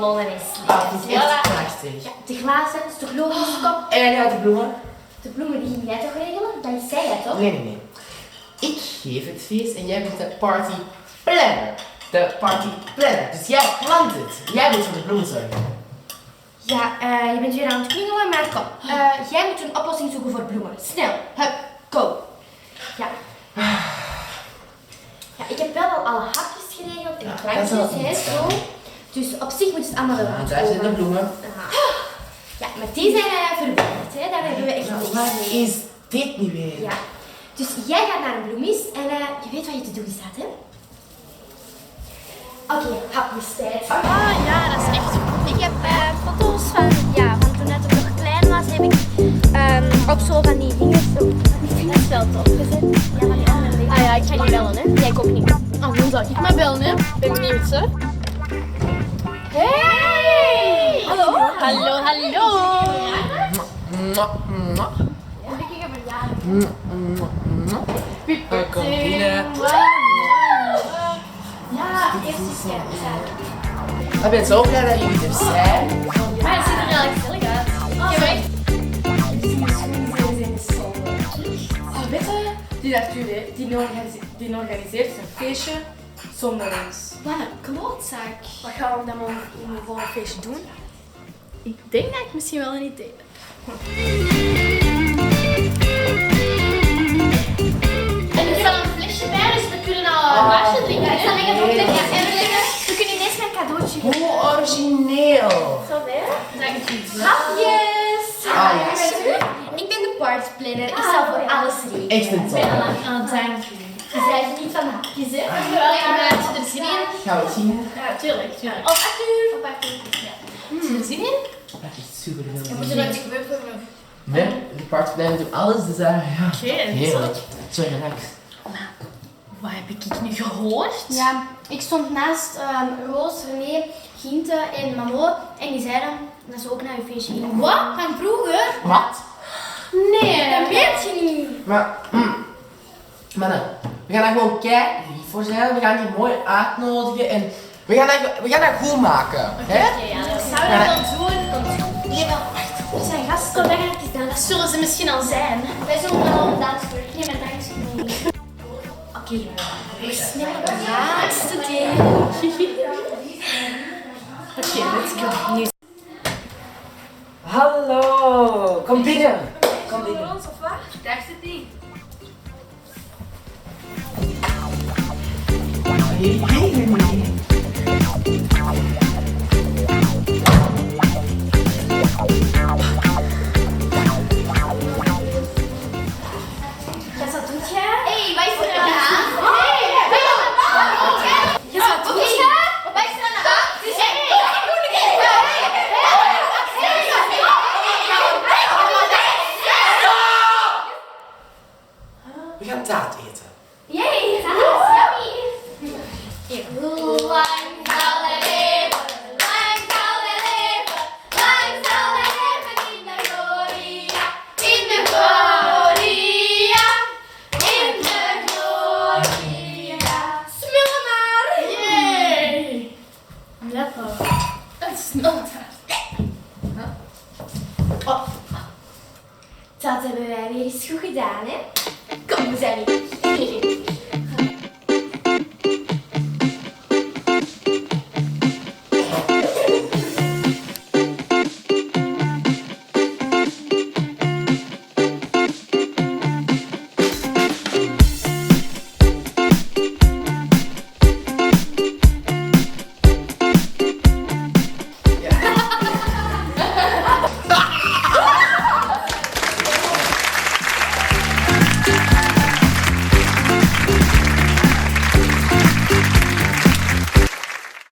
gewonnen is. Ah, dat is echt prachtig. Ja, de glazen, is toch logisch, kom. En ja, de bloemen. De bloemen die ging jij toch regelen? Dat zei jij toch? Nee. Ik geef het feest en jij bent de party planner. De party planner. Dus jij plant het. Jij moet voor de bloemen zorgen. Ja, je bent weer aan het klingelen, maar kom. Jij moet een oplossing zoeken voor bloemen. Snel. Hup, go. Ja. Ja, ik heb wel al alle hapjes geregeld en drankjes, hè, zo. Dus op zich moet het allemaal wel goed Daar zijn de komen. bloemen. Ja, maar die zijn verwerkt, hè. Daar hebben we echt niks Waar mee. is dit nu weer? Ja. Dus jij gaat naar een bloemis en je weet wat je te doen staat, hè? Oké, hapjestijd. Ah ja, dat is echt goed. Ik heb foto's van toen het nog klein was, heb ik op zo van die dingen zo. Dat is wel tof gezet. Ja, van die andere dingen. Ah ja, ik ga niet bellen, hè. Nee, ik ook niet. Ah, dan zal ik maar bellen, hè. Ben benieuwd, hè. Hey! Hallo? Hallo. Gelukkige verjaardag. Kom binnen. Ja, eerst is het. Ik ben zo blij dat jullie er zijn. Maar het ziet er wel gezellig uit. Ja, maar echt. Oh, weet je, die Arthur, die organiseert een feestje zonder ons. Wat een klootzak. Wat gaan we dan voor een feestje doen? Ik denk dat ik misschien wel een idee heb. En er staat een flesje bij, dus we kunnen al een glaasje drinken. Ik zal lekker ook lekker. We kunnen ineens een cadeautje geven. Hoe origineel. Zo, hè? Hapjes! Ah, ja. Ik ben de partyplanner. Ik zal voor alles regelen. Echt een top. Ik ben al aan het danken. Je krijgt niet van de hapjes, hè? Heb je er zin in? Gaan we het zien? Ja, tuurlijk. Op Arthur. Op Arthur. Ja. Heb je er zin in? Dat is echt super veel. Moet je dat gebeuren nog? Nee, de partij doet alles, dus ja. Oké, Heerlijk. Zo relaxed. Wat heb ik nu gehoord? Ja, ik stond naast Roos, René, Ginte en Mamo en die zeiden dat ze ook naar je feestje gingen. Wat? Van vroeger? Wat? Nee, dat weet je niet. Maar, mannen, we gaan daar gewoon kei lief voor zijn. We gaan die mooi uitnodigen en we gaan dat goed maken. Hè? Ja, dat zou je wel doen. Nee, wel. Er zijn gasten. Kom, wij gaan even dansen. Dat zullen ze misschien al zijn. Wij zullen wel een dansvloer. Nee, maar dankje niet. Oké, snel de laatste deel. Oké, let's go. Nu. Hallo, kom binnen. Kom binnen. Voor ons of wat? Ik dacht het niet. Wat doet jij? Hé, wat is er aan de hand? Hé, wat doet jij? Wat is er aan de We gaan taart eten. Jee, dat is yummy. Lang zal het leven, lang zal het leven, lang zal het leven in de gloria, in de gloria, in de gloria. Smullen maar! Yay! Lekker. Het is nog Dat hebben wij weer eens goed gedaan, hè? Kom, we zijn hier.